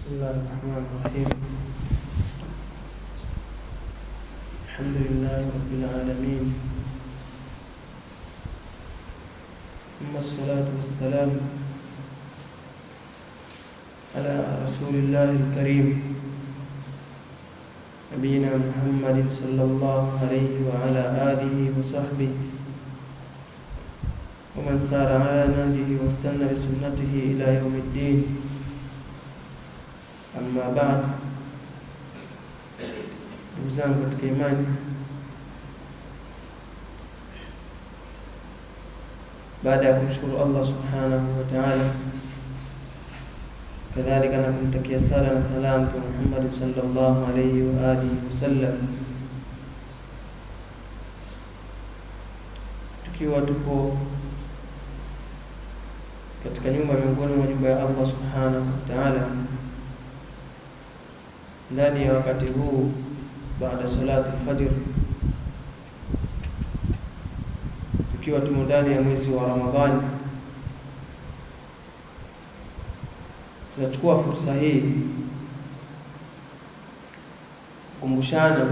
بسم الله الرحمن الرحيم. الحمد لله رب العالمين، ثم الصلاة والسلام على رسول الله الكريم نبينا محمد صلى الله عليه وعلى آله وصحبه ومن سار على نهجه واستنى بسنته إلى يوم الدين. Amma baad, ndugu zangu katika imani, baada ya kumshukuru Allah subhanahu wa ta'ala, kadhalika na kumtakia sala na salam Mtume Muhammad sallallahu alayhi wa alihi wasallam, tukiwa tupo katika nyumba miongoni mwa nyumba ya Allah subhanahu wa ta'ala, ndani ya wakati huu baada salati al-fajr, tukiwa tumo ndani ya mwezi wa Ramadhani, tunachukua fursa hii kukumbushana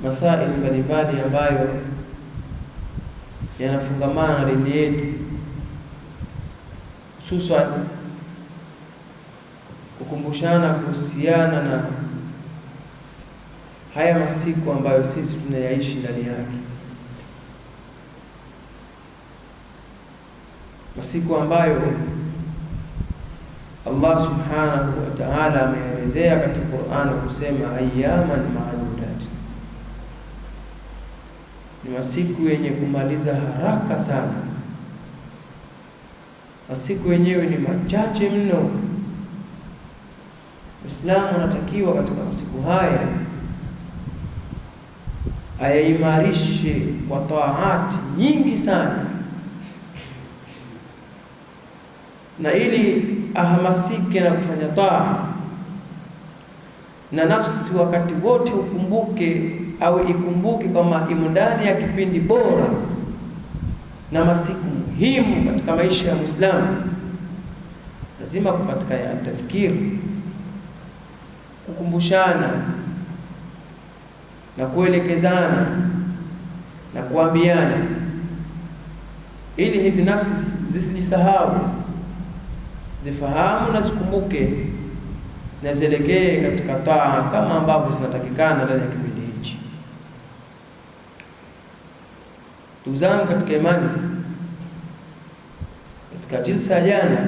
masaili mbalimbali ambayo yanafungamana na dini yetu, hususan kukumbushana kuhusiana na haya masiku ambayo sisi tunayaishi ndani yake, masiku ambayo Allah subhanahu wa ta'ala ameelezea katika Qur'an kusema ayyaman ma'dudat, ni masiku yenye kumaliza haraka sana, masiku yenyewe ni machache mno. Muislamu anatakiwa katika masiku haya ayaimarishe kwa taati nyingi sana, na ili ahamasike na kufanya taa, na nafsi wakati wote ukumbuke au ikumbuke kama imo ndani ya kipindi bora na masiku muhimu katika maisha ya Muislamu. Lazima kupatikana tadhkiri, kukumbushana na kuelekezana na kuambiana, ili hizi nafsi zisijisahau, zifahamu na zikumbuke na zielekee katika taa kama ambavyo zinatakikana ndani ya kipindi hichi. Ndugu zangu katika imani, katika jilsa ya jana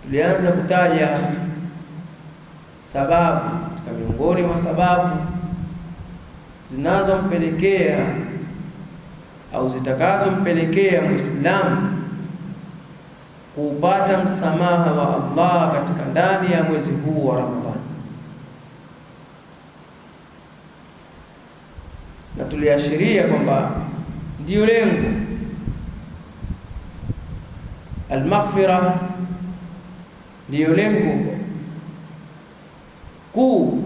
tulianza kutaja sababu katika miongoni mwa sababu zinazompelekea au zitakazompelekea Muislamu kupata msamaha wa Allah katika ndani ya mwezi huu wa Ramadhani, na tuliashiria kwamba ndiyo lengo al-maghfira, ndiyo lengo kuu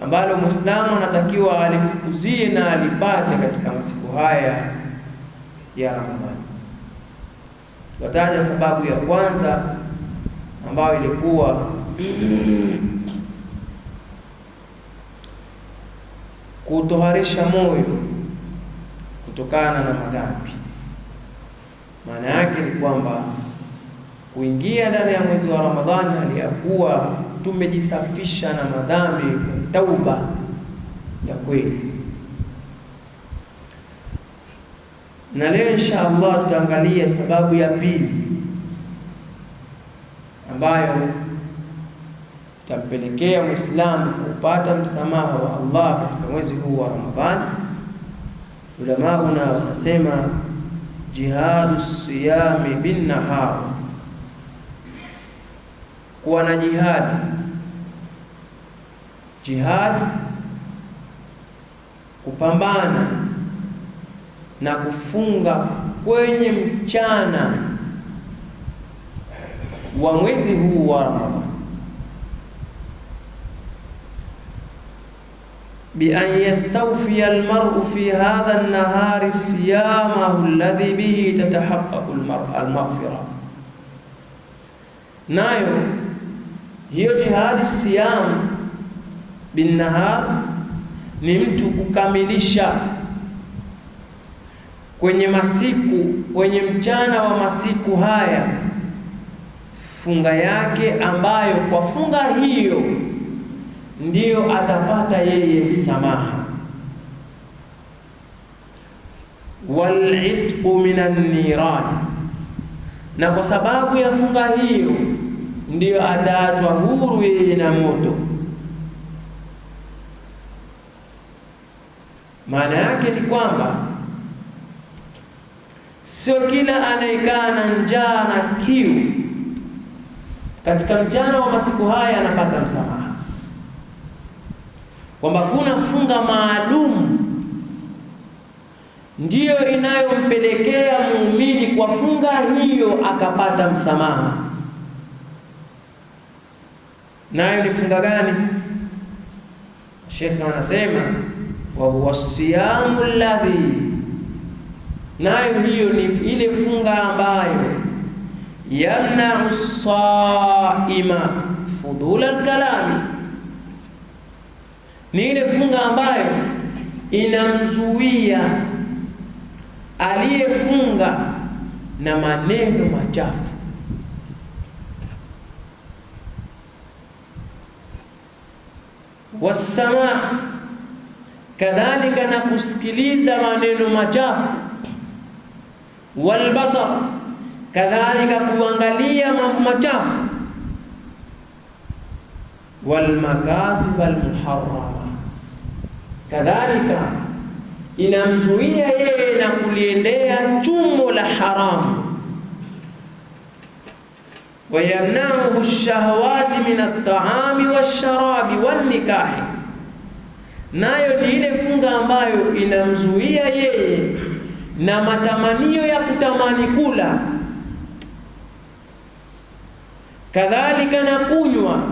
ambalo Muislamu anatakiwa alifukuzie na alipate katika masiku haya ya Ramadhani. Wataja sababu ya kwanza ambayo ilikuwa kutoharisha moyo kutokana na madhambi. Maana yake ni kwamba kuingia ndani ya mwezi wa Ramadhani hali ya kuwa tumejisafisha na madhambi, tauba ya kweli. Na leo insha Allah tutaangalia sababu ya pili ambayo tampelekea Muislamu kupata msamaha wa Allah katika mwezi huu wa Ramadhani. Ulamauna wanasema jihadu siyami bin nahar, kuwa na jihad, kupambana na kufunga kwenye mchana wa mwezi huu wa Ramadhani. bi an yastawfiya almar'u fi hadha an-nahari siyamahu alladhi bihi tatahaqqaqu al-maghfirah. Nayo hiyo jihadi siyam bin nahar ni mtu kukamilisha kwenye mchana wa masiku haya funga yake, ambayo kwa funga hiyo ndiyo atapata yeye msamaha. Wal'itqu minan niran, na kwa sababu ya funga hiyo ndiyo ataachwa huru yeye na moto. Maana yake ni kwamba sio kila anayekaa na njaa na kiu katika mchana wa masiku haya anapata msamaha, kwamba kuna funga maalum ndiyo inayompelekea muumini kwa funga hiyo akapata msamaha. Nayo ni funga gani? Sheikh anasema wa huwa siyamu alladhi, nayo hiyo ni ile funga ambayo yamna'u as-sa'ima fudula al-kalami, ni ile funga ambayo inamzuia aliyefunga na maneno machafu. Wasama, kadhalika na kusikiliza maneno machafu. Walbasar, kadhalika kuangalia mambo machafu. Walmakasib almuharrama, kadhalika inamzuia yeye na kuliendea chumo la haramu. Wayamna'uhu ash-shahawati min at-ta'ami wash-sharabi wan-nikahi, nayo ni ile funga ambayo inamzuia yeye na matamanio ya kutamani kula, kadhalika na kunywa,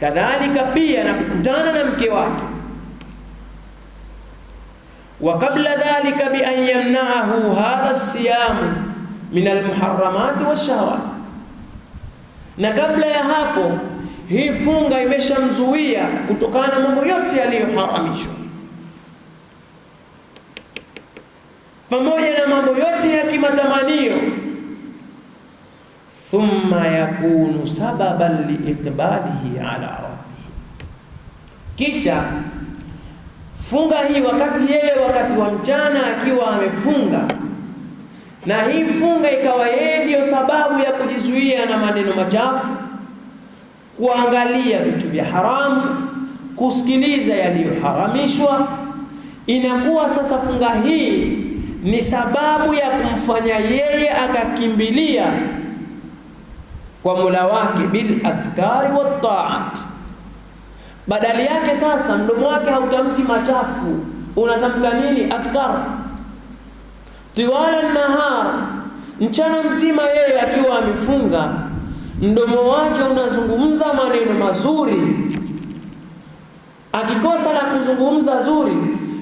kadhalika pia na kukutana na mke wake. Wa qabla dhalika bi an yamna'ahu hadha as-siyam min al-muharramati wash-shahawati, na kabla ya hapo hii funga imeshamzuia kutokana na mambo yote yaliyoharamishwa, pamoja na mambo yote ya kimatamanio. Thumma yakunu sababan liiqbalihi ala rabbih, kisha funga hii wakati wa mchana akiwa amefunga, na hii funga ikawa yeye ndio sababu ya kujizuia na maneno machafu, kuangalia vitu vya haramu, kusikiliza yaliyoharamishwa, inakuwa sasa funga hii ni sababu ya kumfanya yeye akakimbilia kwa Mola wake bil adhkari wat ta'at. Badali yake sasa mdomo wake hautamki machafu, unatamka nini? Adhkar. Tiwala nahar, mchana mzima yeye akiwa amefunga, mdomo wake unazungumza maneno mazuri. Akikosa la kuzungumza zuri,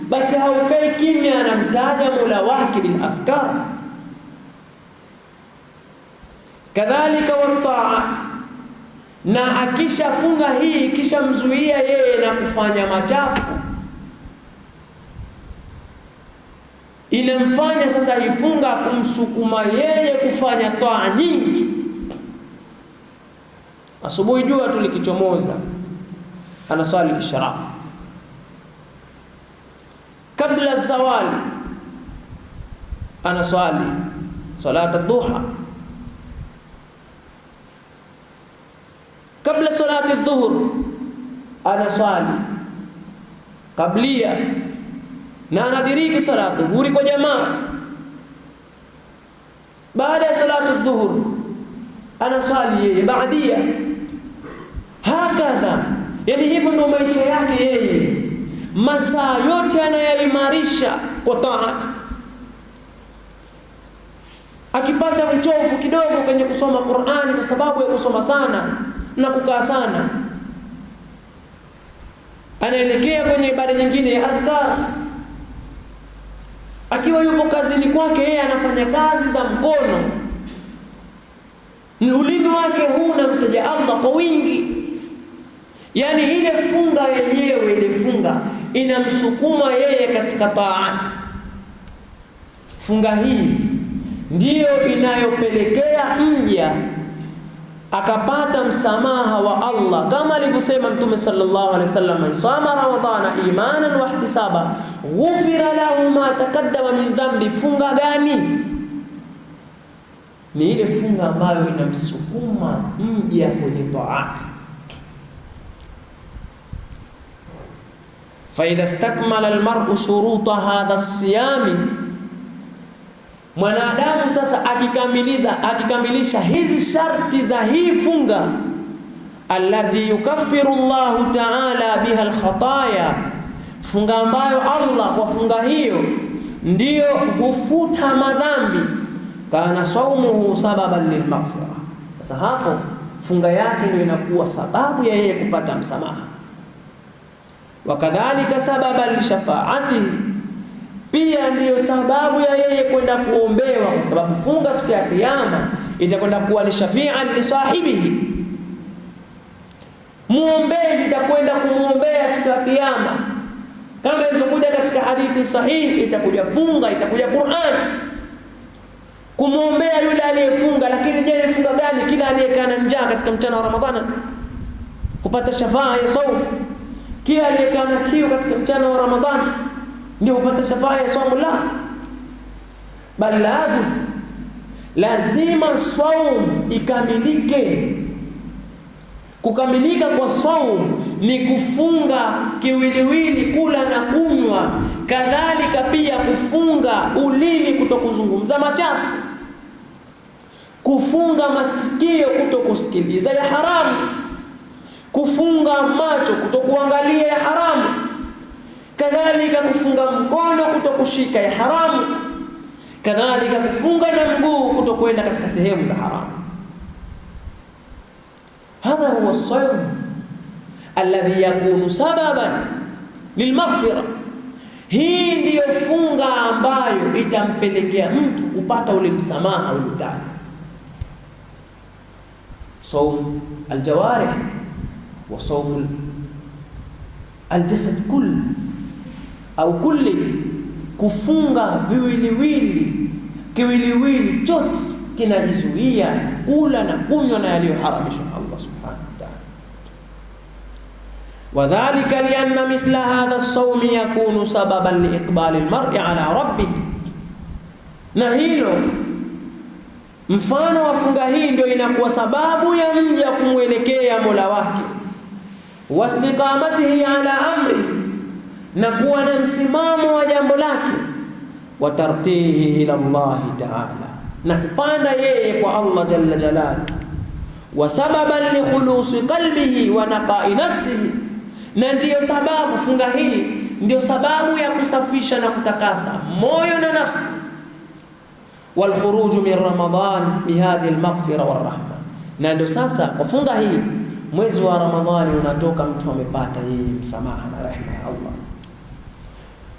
basi haukai kimya, anamtaja Mola wake bil adhkar. Kadhalika wat ta'at, na akishafunga hii kisha mzuia yeye na kufanya machafu, inamfanya sasa ifunga kumsukuma yeye kufanya taa nyingi. Asubuhi jua tulikichomoza, anaswali ishraq, kabla zawal anaswali salat ad-duha, kabla salati adh-dhuhr anaswali kablia, na anadiriki salatu dhuhuri kwa jamaa. Baada ya salatu adh-dhuhr anaswali yeye baadia. Hakadha, yani hivyo ndio maisha yake yeye, masaa yote anayaimarisha kwa taat. Akipata uchovu kidogo kwenye kusoma Qur'ani kwa sababu ya kusoma sana na kukaa sana, anaelekea kwenye ibada nyingine ya adhkar. Akiwa yupo kazini kwake, yeye anafanya kazi za mkono, ulimi wake huu unamtaja Allah kwa wingi. Yani ile funga yenyewe, ile funga inamsukuma yeye katika taat. Funga hii ndiyo inayopelekea mja akapata msamaha wa Allah, kama alivyosema Mtume sallallahu alaihi wasallam, man sama ramadhana imanan wa ihtisaba ghufira lahu ma taqaddama min dhanbi. Funga gani? Ni ile funga ambayo inamsukuma mja kwenye taat. Fa idha istakmala almar'u shuruta hadha as-siyam, mwanadamu sasa akikamilisha hizi sharti za hii funga, allati yukaffiru Allahu ta'ala biha al-khataya, funga ambayo Allah kwa funga hiyo ndiyo hufuta madhambi, kana saumuhu sababan lilmaghfira. Sasa hapo funga yake ndio inakuwa sababu ya yeye kupata msamaha. Wakadhalika sababan lishafaatihi, pia ndiyo sababu ya yeye kwenda kuombewa, kwa sababu funga siku ya kiyama itakwenda kuwa ni shafi'an li sahibihi. Muombezi itakwenda kumuombea siku ya kiyama, kama ilivyokuja katika hadithi sahihi. Itakuja funga, itakuja Qur'an kumuombea yule aliyefunga. Lakini je, ni funga gani? Kila aliyekaa na njaa katika mchana wa Ramadhani kupata shafaa ya saum. Kila aliyekaa na kiu katika mchana wa Ramadhani ndio upata shafaa ya saumu. La, bal labud, lazima saum ikamilike. Kukamilika kwa saum ni kufunga kiwiliwili, kula na kunywa, kadhalika pia kufunga ulimi kutokuzungumza machafu, kufunga masikio kutokusikiliza ya haramu, kufunga macho kutokuangalia ya haramu, kadhalika kufunga mkono kutokushika ya haramu, kadhalika kufunga na mguu kutokwenda katika sehemu za haramu. Hadha huwa as-sawm alladhi yakunu sababan lilmaghfira. Hii ndiyo funga ambayo itampelekea mtu kupata ule msamaha uliotaja. Sawm aljawarih wa sawm aljasad kull au kulli, kufunga viwiliwili, kiwiliwili chote kinajizuia kula na kunywa na yaliyoharamishwa na Allah subhanahu wa ta'ala. Wadhālika lianna mithla hadha as-sawm yakunu sababan liiqbali al-mar'i ala rabbih, na hilo mfano wa funga hii ndio inakuwa sababu ya mja kumwelekea Mola wake, wastiqamatihi ala amri, na kuwa na msimamo wa jambo lake, wa tarqihi ila Allah ta'ala, na kupanda yeye kwa Allah jalla jalaluhu, wa sababan li khulusi qalbihi wa naqa'i nafsihi, na ndiyo sababu funga hii ndiyo sababu ya kusafisha na kutakasa moyo na nafsi, wal khuruj min Ramadan bi hadhihi al-maghfira war rahma. Na ndio sasa kwa funga hii mwezi wa Ramadhani unatoka mtu amepata hii msamaha na rehema ya Allah,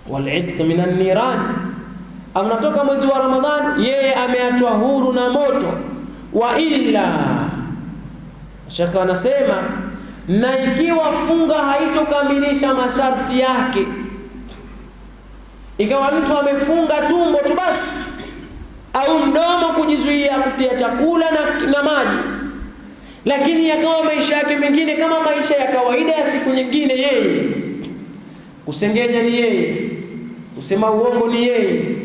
wal itq min an-niran, unatoka mwezi wa Ramadhani yeye ameachwa huru na moto. Wa illa, shaka anasema, na ikiwa funga haitokamilisha masharti yake, ikawa mtu amefunga tumbo tu basi, au mdomo kujizuia kutia chakula na maji, lakini yakawa maisha yake mengine kama maisha ya kawaida ya siku nyingine, yeye kusengenya ni yeye, kusema uongo ni yeye,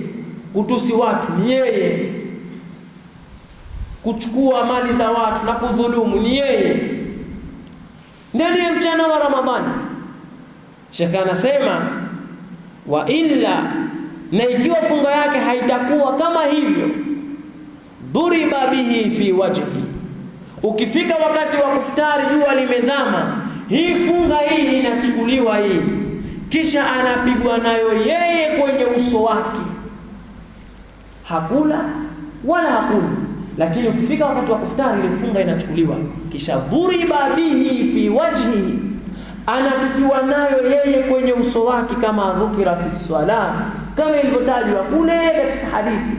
kutusi watu ni yeye, kuchukua mali za watu na kudhulumu ni yeye, ndani ya mchana wa Ramadhani. Shaka anasema wa illa, na ikiwa funga yake haitakuwa kama hivyo, duriba bihi fi wajhi, ukifika wakati wa kufutari jua limezama, hii funga hii inachukuliwa hii, kisha anapigwa nayo yeye kwenye uso wake, hakula wala hakula. Lakini ukifika wakati wa kufutari ile funga inachukuliwa, kisha duriba bihi fi wajhi, anatupiwa nayo yeye kwenye uso wake, kama dhukira fi swala, kama ilivyotajwa kule katika hadithi.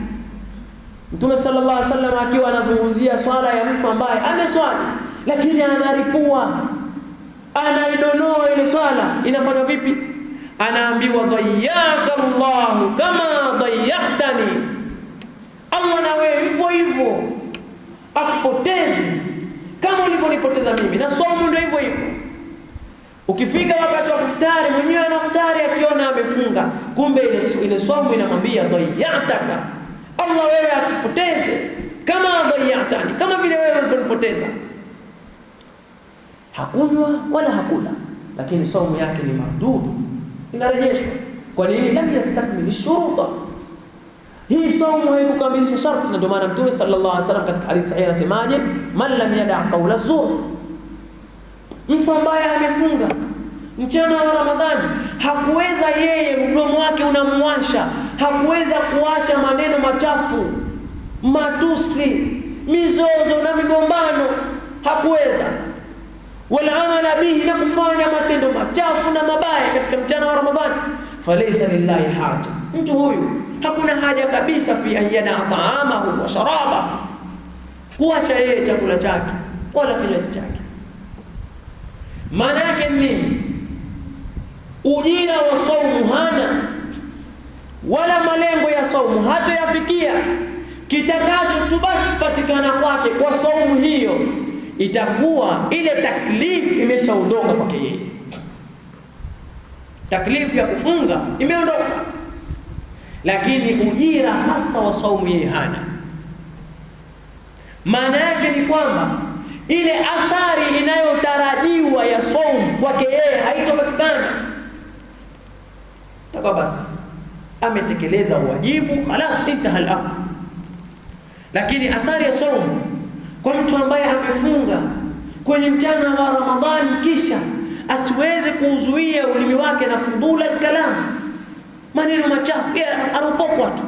Mtume sallallahu alaihi wasallam akiwa anazungumzia swala ya mtu ambaye ameswali lakini anaripua, anaidonoa ile swala, inafanywa vipi? Anaambiwa dhayyaka Allahu kama dhayyatani, Allah na wewe hivyo hivyo akupoteze kama ulivyonipoteza mimi, na somo ndio hivyo hivyo. Ukifika wakati wa kufutari, mwenyewe anafutari akiona amefunga, kumbe ile somo inamwambia dhayyataka, Allah wewe akupoteze kama dhayyatani, kama vile wewe ulivyonipoteza. Hakunywa wala hakula, lakini somo yake ni mardudu, inarejeshwa. Kwa nini? Lam yastakmil shuruta, hii somo haikukamilisha sharti. Na ndio maana Mtume sallallahu alaihi wasallam katika hadithi sahihi anasemaje, man lam yada qawla zur, mtu ambaye amefunga mchana wa Ramadhani, hakuweza yeye, mdomo wake unamwasha, hakuweza kuacha maneno machafu, matusi, mizozo na migombano, hakuweza wala amala bihi, na kufanya matendo machafu na mabaya katika mchana wa Ramadhani, falaysa lillahi haja, mtu huyu hakuna haja kabisa fi ayyana ta'amahu wa sharabahu, kuacha yeye chakula chake wala kinywaji chake. Maana yake nini? Ujira wa saumu hana, wala malengo ya saumu hata yafikia. Kitakacho tu basi patikana kwake kwa saumu hiyo, itakuwa ile taklifu imeshaondoka kwake yeye. Taklifu ya kufunga imeondoka, lakini ujira hasa wa saumu yeye hana. Maana yake ni kwamba ile athari inayotarajiwa ya saumu kwake yeye haitopatikana. Taka basi ametekeleza wajibu, khalas intaha al-amr. Lakini athari ya saumu kwa mtu ambaye amefunga kwenye mchana wa Ramadhani, kisha asiweze kuuzuia ulimi wake na fudula kalam, maneno machafu ya arupokwa tu.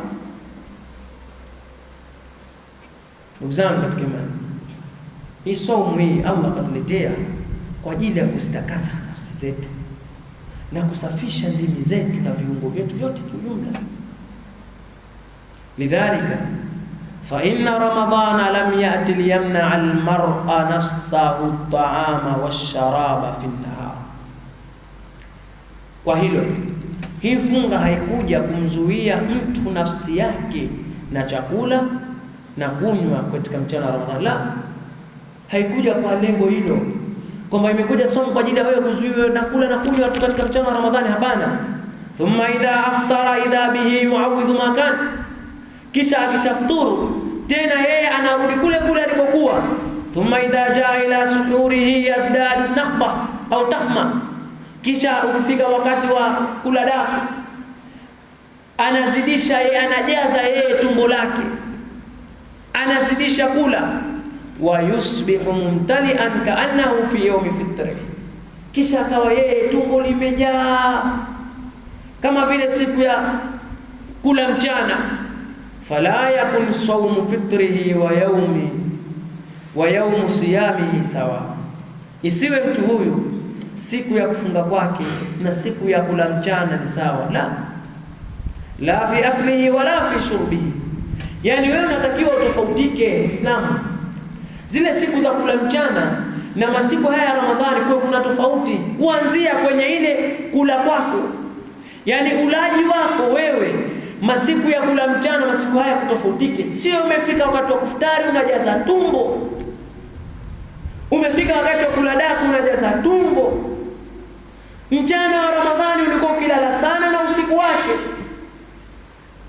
Ndugu zangu katika imani, hii saumu hii Allah katuletea kwa ajili ya kuzitakasa nafsi zetu na kusafisha ndimi zetu na viungo vyetu vyote kiujumla. Lidhalika fa inna ramadhana lam ya'ti liyamna al-mar'a nafsahu at-ta'ama wash-sharaba fi an-nahar. Kwa hilo hii funga haikuja kumzuia mtu nafsi yake na chakula na kunywa katika mchana wa Ramadhani. La, haikuja kwa lengo hilo, kwamba imekuja somo kwa ajili ya wewe kuzuiwa na kula na kunywa katika mchana wa Ramadhani. Hapana. Thumma idha aftara idha bihi yu'awidhu ma kan, kisha akishafuturu tena yeye anarudi kule kule alikokuwa. Thumma idha jaa ila suhurihi yazdadu nahba au tahma, kisha ukifika wakati wa kula daku anazidisha yeye, anajaza yeye tumbo lake, anazidisha kula. Wa yusbihu mumtali'an ka'annahu fi yawmi fitri, kisha akawa yeye tumbo limejaa kama vile siku ya kula mchana. Fala yakun sawmu fitrihi wa yawmu siyamihi sawa, isiwe mtu huyu siku ya kufunga kwake na siku ya kula mchana ni sawa. La fi aklihi wala fi shurbihi. Yani wewe unatakiwa utofautike Islamu, zile siku za kula mchana na masiku haya ya Ramadhani kwa kuna tofauti, kuanzia kwenye ile kula kwako, yani ulaji wako wewe, masiku ya kula mchana, masiku haya kutofautike. Sio umefika wakati wa kufutari unajaza tumbo, umefika wakati wa kula daku unajaza tumbo. Mchana wa Ramadhani ulikuwa ukilala sana na usiku wake,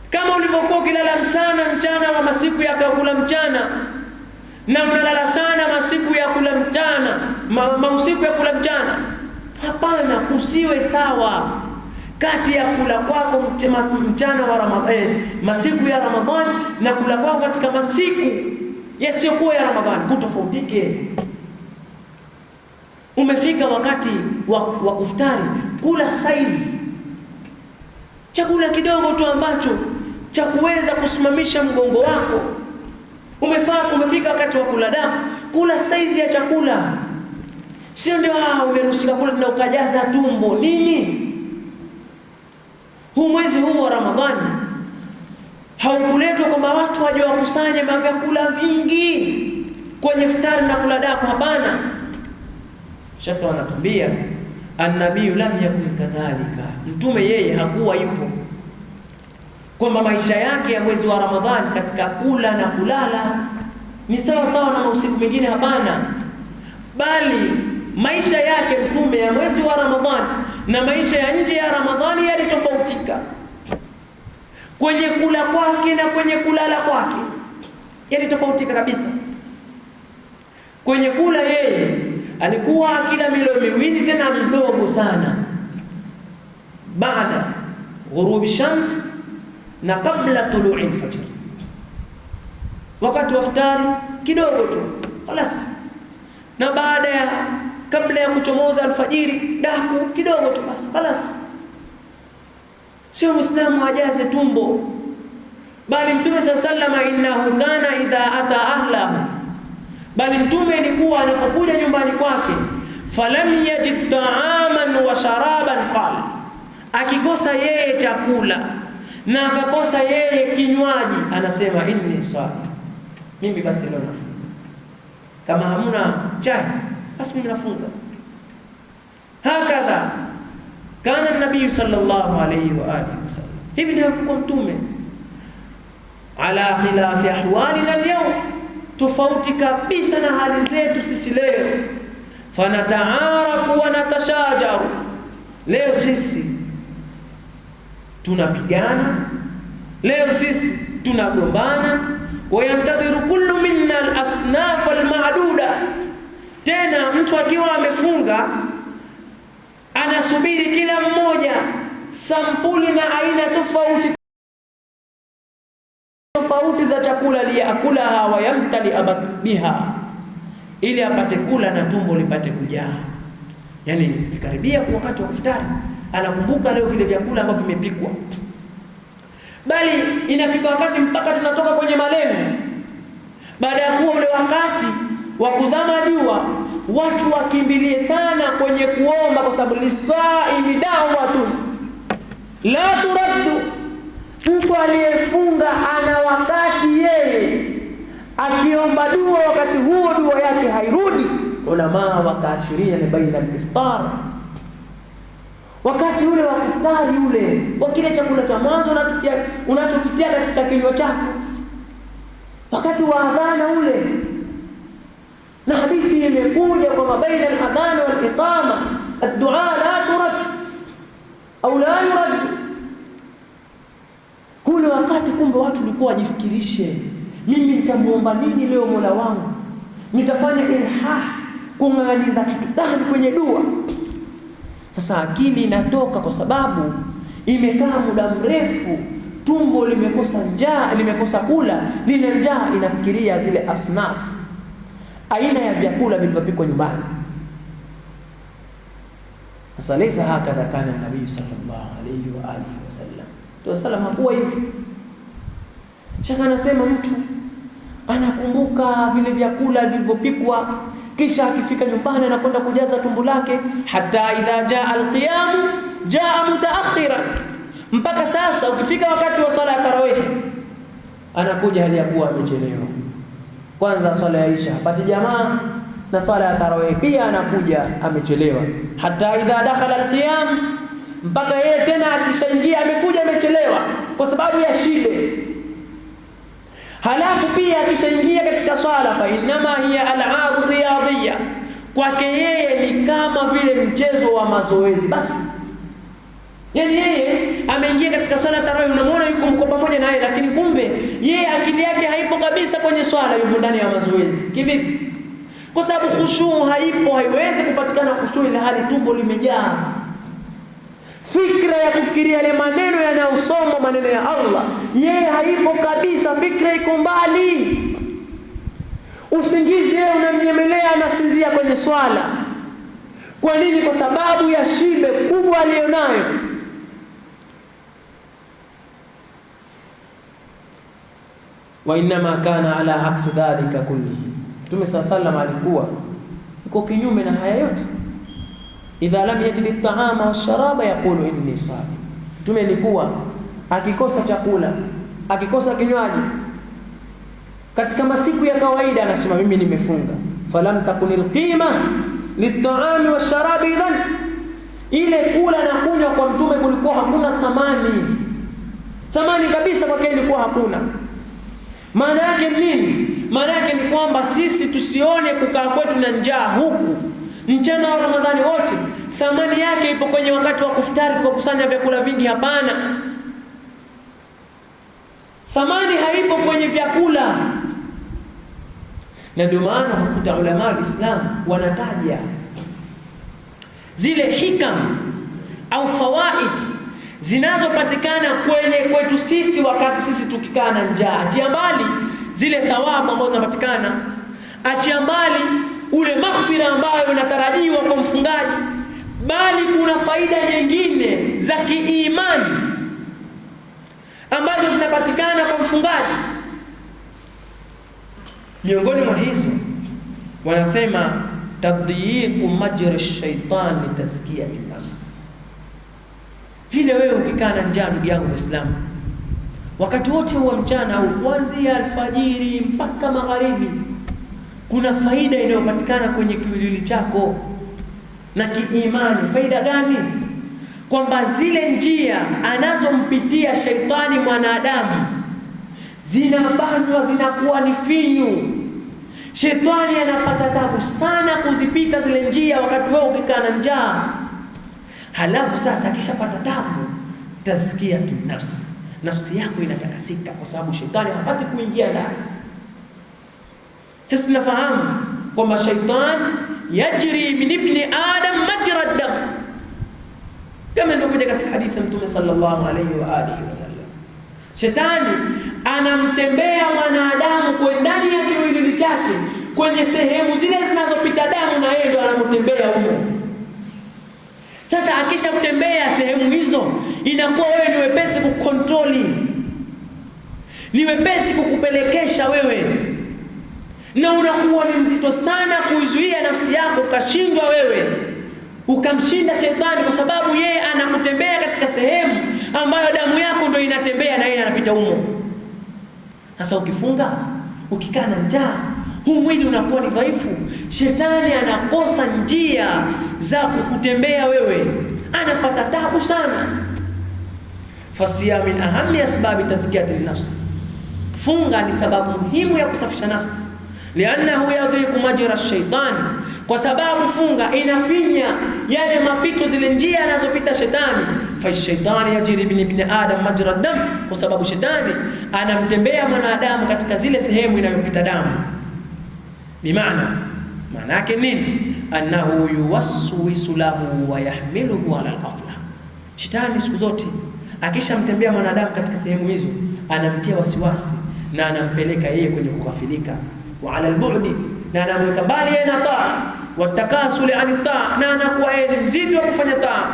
kama ulivyokuwa ukilala mchana wa masiku ya kula mchana na unalala sana masiku ya kula mchana, mausiku ya kula mchana. Hapana, kusiwe sawa kati ya kula kwako mchana wa Ramadhani, masiku ya Ramadhani, na kula kwako katika masiku yasiyokuwa ya Ramadhani, kutofautike. Umefika wakati wa kufutari, kula size chakula kidogo tu ambacho cha kuweza kusimamisha mgongo wako. Umefika wakati wa kula daku, kula size ya chakula Sio ndio umeruhusiwa kula na ukajaza tumbo nini? Huu mwezi huu wa Ramadhani haukuletwa kwamba watu waje wakusanye vyakula vingi kwenye iftari na kula daku. Hapana. Shaka wanatuambia an-nabii lam yakun kadhalika, mtume yeye hakuwa hivyo, kwamba maisha yake ya mwezi wa Ramadhani katika kula na kulala ni sawa sawa na usiku mwingine. Hapana, bali maisha yake mtume ya mwezi wa Ramadhani na maisha ya nje ya Ramadhani yalitofautika, kwenye kula kwake na kwenye kulala kwake yalitofautika kabisa. Kwenye kula yeye alikuwa akila milo miwili, tena midogo sana, baada ghurubi shams na kabla tulu'i al-fajr. Wakati wa iftari kidogo tu خلاص, na baada ya kabla ya kuchomoza alfajiri daku kidogo tu basi خلاص. Sio Muislamu ajaze tumbo, bali Mtume sallallahu alayhi wasallam innahu kana idha ata ahlahu, bali Mtume alikuwa anapokuja nyumbani kwake, falam yajid ta'aman wa sharaban qala, akikosa yeye chakula na akakosa yeye kinywaji anasema inni saim, mimi basi leo nafunga. Kama hamuna chai basi mimi nafunga. Hakadha kana nabii sallallahu alayhi wa alihi wasallam, hivi ndio kwa Mtume. Ala khilafi ahwalina al-yawm, tofauti kabisa na hali zetu sisi leo. Fanataaraku wa natashajaru, leo sisi tunapigana, leo sisi tunagombana. Wayantadhiru kullu minna al-asnaf al-ma'duda, tena mtu akiwa amefunga anasubiri kila mmoja sampuli na aina tofauti za chakula, liyakulaha wa yamtali biha, ili apate kula na tumbo lipate kujaa. Yani ikaribia wakati wa iftari anakumbuka leo vile vyakula ambavyo vimepikwa, bali inafika wakati mpaka tunatoka kwenye malengo. Baada ya kuwa ule wakati wa kuzama jua, watu wakimbilie sana kwenye kuomba, kwa sababu lisaimi da'watun la turaddu. Mtu aliyefunga ana wakati yeye akiomba dua, wakati huo dua yake hairudi. Ulama wakaashiria ni baina al-iftar, wakati ule wa iftari ule wa kile chakula cha mwanzo unachokitia katika kinywa chako, wakati wa adhana ule. Na hadithi imekuja kwamba baina al-adhan wal iqama ad-du'a la turad au la yurad. Ule wakati kumbe watu walikuwa wajifikirishe, mimi nitamuomba nini leo Mola wangu, nitafanya kung'aniza kitu gani kwenye dua. Sasa akili inatoka, kwa sababu imekaa muda mrefu, tumbo limekosa njaa, limekosa kula, lina njaa, inafikiria zile asnaf, aina ya vyakula vilivyopikwa nyumbani. Sasa laysa hakadha kana nabii sallallahu alayhi wa alihi wasallam, tusalama hakuwa hivi. Shaka anasema mtu anakumbuka vile vyakula vilivyopikwa, kisha akifika nyumbani anakwenda kujaza tumbo lake, hata idha jaa alqiyam jaa mutaakhiran, mpaka sasa ukifika wakati wa swala ya tarawih anakuja hali ya kuwa amechelewa. Kwanza swala ya isha hapati jamaa, na swala ya tarawih pia anakuja amechelewa. Hata idha dakhala alqiyam, mpaka yeye tena akishaingia amekuja amechelewa kwa sababu ya shibe. Halafu pia akishaingia katika swala, fa inma hiya al'adu riyadiyya, kwake yeye ni kama vile mchezo wa mazoezi basi. Yani yeye ameingia katika swala tarawih, unamwona yuko mko pamoja naye, lakini kumbe yeye akili yake haipo kabisa kwenye swala, yuko ndani ya mazoezi. Kivipi? Kwa sababu khushu haipo, haiwezi kupatikana khushu ile hali tumbo limejaa. Fikra ya kufikiria yale maneno yanayosoma maneno ya Allah, yeye haipo kabisa, fikra iko mbali. Usingizi yeye unamnyemelea, anasinzia kwenye swala. Kwa nini? Kwa sababu ya shibe kubwa aliyonayo. Wa inma kana ala aksi dhalika kulli, Mtume sallallahu alikuwa iko kinyume na haya yote. Idha lam yajid at-ta'ama wash-sharaba yaqulu inni sa'im. Mtume alikuwa akikosa chakula, akikosa kinywaji katika masiku ya kawaida anasema mimi nimefunga. Falam takunil qima lit-ta'ami wash-sharabi, idhan ile kula na kunywa kwa mtume kulikuwa hakuna thamani kabisa, kwa kweli ilikuwa hakuna. Maana yake nini? Maana yake ni kwamba sisi tusione kukaa kwetu na njaa huku mchana wa Ramadhani wote thamani yake ipo kwenye wakati wa kufutari kukusanya vyakula vingi. Hapana, thamani haipo kwenye vyakula. Na ndio maana hukuta ulama wa Islam wanataja zile hikam au fawaid zinazopatikana kwetu sisi wakati sisi tukikaa na njaa. Achia mbali zile thawabu ambazo zinapatikana, achia mbali ule maghfira ambayo unatarajiwa kwa mfungaji, bali kuna faida nyingine za kiimani ambazo zinapatikana kwa mfungaji. Miongoni mwa hizo wanasema tadyiqu majra ash-shaytan li tazkiyati nafs. Vile wewe ukikaa na njaa, ndugu yangu Muislamu, wakati wote wa mchana au kuanzia alfajiri mpaka magharibi, kuna faida inayopatikana kwenye kiwiliwili chako na kiimani. Faida gani? Kwamba zile njia anazompitia shaitani mwanadamu zinabanwa, zinakuwa ni finyu. Shetani anapata tabu sana kuzipita zile njia wakati wewe ukikaa na njaa. Halafu sasa akishapata tabu, tazkiyatu nafsi yako inatakasika, kwa sababu shetani hapati kuingia ndani. Sisi tunafahamu kwamba shaitani yajri min ibni adam majra ad-dam, kama ilivyokuja katika hadithi ya Mtume sallallahu alayhi wa alihi wasallam. Shetani anamtembea mwanadamu kwa ndani ya kiwiliwili chake, kwenye sehemu zile zinazopita damu, na yeye ndo anamtembea huko. Sasa akisha kutembea sehemu hizo, inakuwa wewe ni wepesi kukontroli, ni wepesi kukupelekesha wewe, na unakuwa ni mzito sana kuizuia nafsi yako, ukashindwa wewe ukamshinda shetani, kwa sababu yeye anakutembea katika sehemu ambayo damu yako ndio inatembea na yeye anapita humo. Sasa ukifunga, ukikaa na njaa, huu mwili unakuwa ni dhaifu, shetani anakosa njia za kukutembea wewe, anapata tabu sana. Fasiyam min ahammi asbabi tazkiyati nafsi, funga ni sababu muhimu ya kusafisha nafsi. Liannahu yadhiqu majra ash-shaytan, kwa sababu funga inafinya yale mapito, zile njia anazopita shetani. Fa shaytani yajri bin ibn adam majra ad-dam, kwa sababu shetani anamtembea mwanadamu katika zile sehemu inayopita damu. Bimaana, maana yake nini? Annahu yuwaswisu lahu wa yahmiluhu ala al-ghafla. Shetani siku zote akishamtembea mwanadamu katika sehemu hizo, anamtia wasiwasi na anampeleka yeye kwenye kughafilika, wa ala al-bu'di, na anamweka mbali yeye na taa, wa takasuli an taa, na anakuwa yeye mzito wa kufanya taa,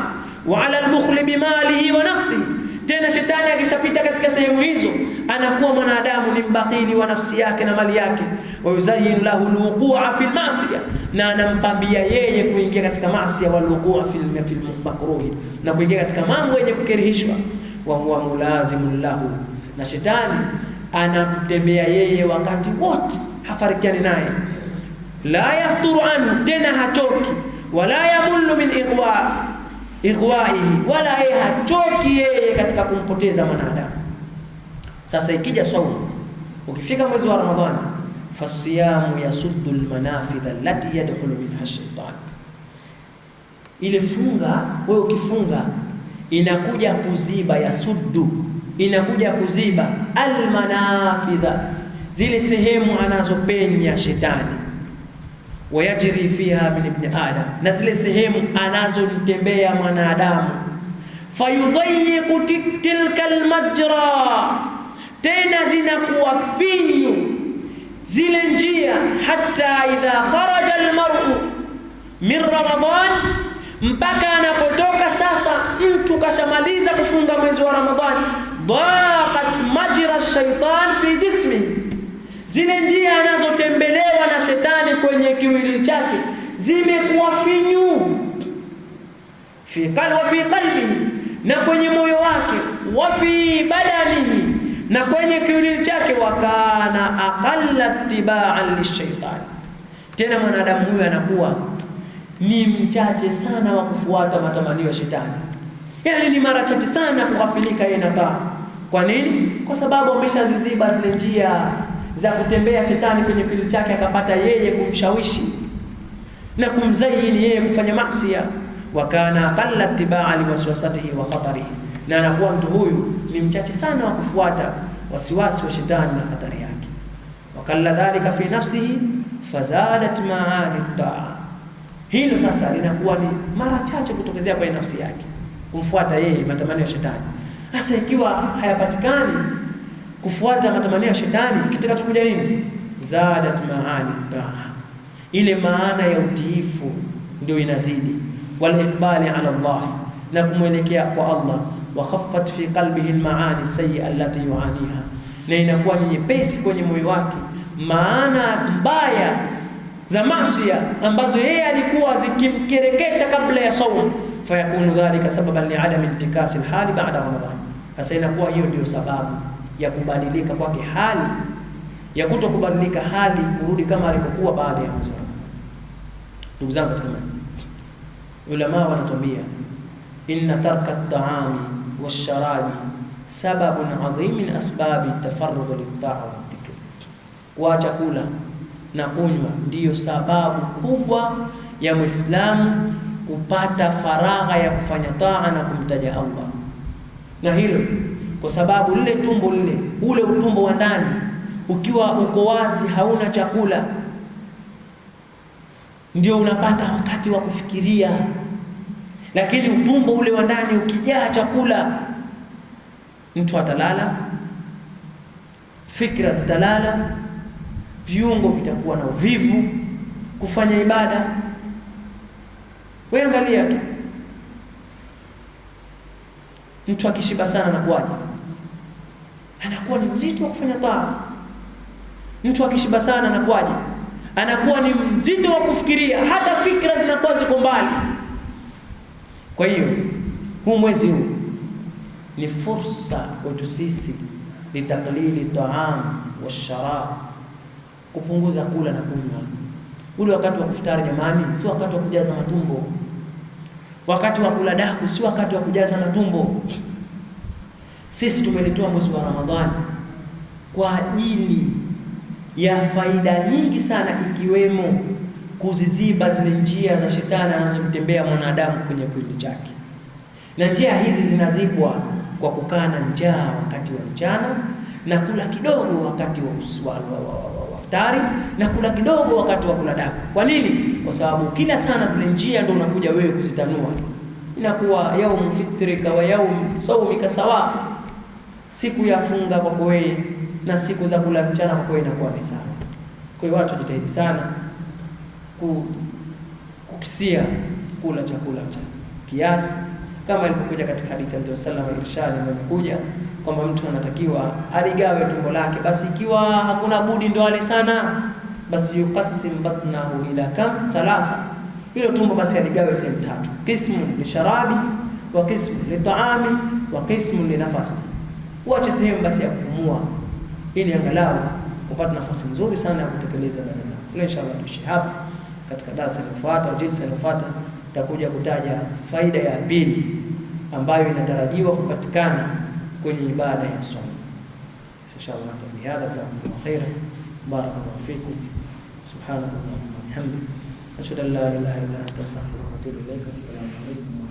wa ala al-bukhli bimalihi wa nafsihi. Tena shetani akishapita katika sehemu hizo, anakuwa mwanadamu ni mbakhili wa nafsi yake na mali yake. Wa yuzayyin lahu al-wuqu'a fi al-ma'siyah, na anampambia yeye kuingia katika maasi wal wuqu'a fi al-makruh, na kuingia katika mambo yenye kukerehishwa. Wa huwa mulazimun lahu, na shetani anamtembea yeye wakati wote, hafarikiani naye. La yafturu anhu, tena hatoki. Wala yamullu min ighwaihi, wala yeye hatoki yeye katika kumpoteza mwanadamu. Sasa ikija saumu, ukifika mwezi wa Ramadhani, fasiyamu yasuddu almanafidha allati yadkhulu minha ash-shaytan. Ile funga, wewe ukifunga, inakuja kuziba, yasuddu, inakuja kuziba almanafidha, zile sehemu anazopenya shetani. Wayajri fiha min ibn adam, na zile sehemu anazotembea mwanadamu. Fayudayyiqu tilka almajra, tena zinakuwa finyu zile njia. Hatta idha kharaja almar'u min Ramadan, mpaka anapotoka sasa mtu kashamaliza kufunga mwezi wa Ramadhani, daqat majra ash-shaytan fi jismi, zile njia anazotembelewa na shetani kwenye kiwili chake zimekuwa finyu fi qalbi, na kwenye moyo wake, wa fi badanihi, na kwenye kiwiliwili chake, wa kana aqalla tibaan lishaitani. Tena mwanadamu huyu anakuwa ni mchache sana wa kufuata matamanio ya shetani, yani ni mara chache sana kughafilika yeye na taa. Kwa nini? Kwa sababu ameshaziziba zile njia za kutembea shetani kwenye kiwiliwili chake, akapata yeye kumshawishi na kumzaini yeye kufanya maasi. Wa kana aqalla tibaa liwaswasatihi wa khatarihi, na anakuwa mtu huyu ni mchache sana wa kufuata wasiwasi wa shetani na hatari yake. Wa kalla dhalika fi nafsihi fazadat maani taa, hilo sasa linakuwa ni mara chache kutokezea kwenye nafsi yake kumfuata yeye matamanio ya shetani. Sasa ikiwa hayapatikani kufuata matamanio ya shetani, kitakachokuja nini? Zadat maani taa, ile maana ya utiifu ndio inazidi, wal iqbali ala Allah, na kumwelekea kwa Allah. Wa khaffat fi qalbihi almaani sayyi'a allati yuaniha, na inakuwa ni nyepesi kwenye moyo wake maana mbaya za maasi ambazo yeye alikuwa zikimkereketa kabla ya saumu. Fayakunu dhalika sababan li'adami intikasi alhali ba'da Ramadhan. Sasa inakuwa hiyo ndio sababu ya kubadilika kwake hali, ya kutokubadilika hali kurudi kama alivyokuwa baada ya mwezi wa Ramadhani. Ndugu zangu katika imani, ulama wanatuambia inna tarka at-ta'ami wash-sharabi sababun 'adhim min asbabi at-tafarrugh lit-ta'a wa-dhikr. Kuacha kula na kunywa ndiyo sababu kubwa ya Muislamu kupata faragha ya kufanya taa na kumtaja Allah. Na hilo kwa sababu lile tumbo lile, ule utumbo wa ndani ukiwa uko wazi, hauna chakula, ndio unapata wakati wa kufikiria. Lakini utumbo ule wa ndani ukijaa chakula, mtu atalala, fikra zitalala, viungo vitakuwa na uvivu kufanya ibada. Wewe angalia tu, mtu akishiba sana anakuwaje? Anakuwa ni mzito wa kufanya taa. Mtu akishiba sana anakuwaje? Anakuwa ni mzito wa kufikiria, hata fikra zinakuwa ziko mbali. Kwa hiyo huu mwezi huu ni fursa kwetu sisi litaklili taam wa sharab, kupunguza kula na kunywa. Ule wakati wa kufutari jamani, si wakati wa kujaza matumbo. Wakati wa kula daku si wakati wa kujaza matumbo. Sisi tumelitoa mwezi wa Ramadhani kwa ajili ya faida nyingi sana, ikiwemo kuziziba zile njia za shetani anazotembea mwanadamu kwenye kiwiliwili chake. Na njia hizi zinazibwa kwa kukaa na njaa wakati wa mchana na kula kidogo wakati wa iftari na kula kidogo wakati wa kula daku. Kwa nini? Kwa sababu kila sana zile njia ndio unakuja wewe kuzitanua. Inakuwa yaumu fitrika wa yaumu saumika sawa. Siku ya funga kwa wewe na siku za kula mchana kwa wewe inakuwa ni sawa. Kwa hiyo watu jitahidi sana kukisia kula chakula cha kiasi, kama ilivyokuja katika hadithi ya Mtume sallallahu alaihi wasallam imekuja kwamba mtu anatakiwa aligawe tumbo lake. Basi ikiwa hakuna budi ndo ale sana, basi yuqassim batnahu ila kam thalatha, hilo tumbo basi aligawe sehemu tatu: qismu li sharabi wa qismu li ta'ami wa qismu li nafasi. Uache sehemu basi ya kupumua, ili angalau upate nafasi nzuri sana ya kutekeleza ibada zako. Leo inshallah tuishi hapa. Katika darasa linalofuata au jinsi linalofuata tutakuja kutaja faida ya pili ambayo inatarajiwa kupatikana kwenye ibada ya somo. Inshallah ta'ala jazakumullahu khairan, barakallahu fikum, subhanallahi wa bihamdihi, ashhadu an la ilaha illa anta astaghfiruka wa atubu ilaik. Assalamu alaykum.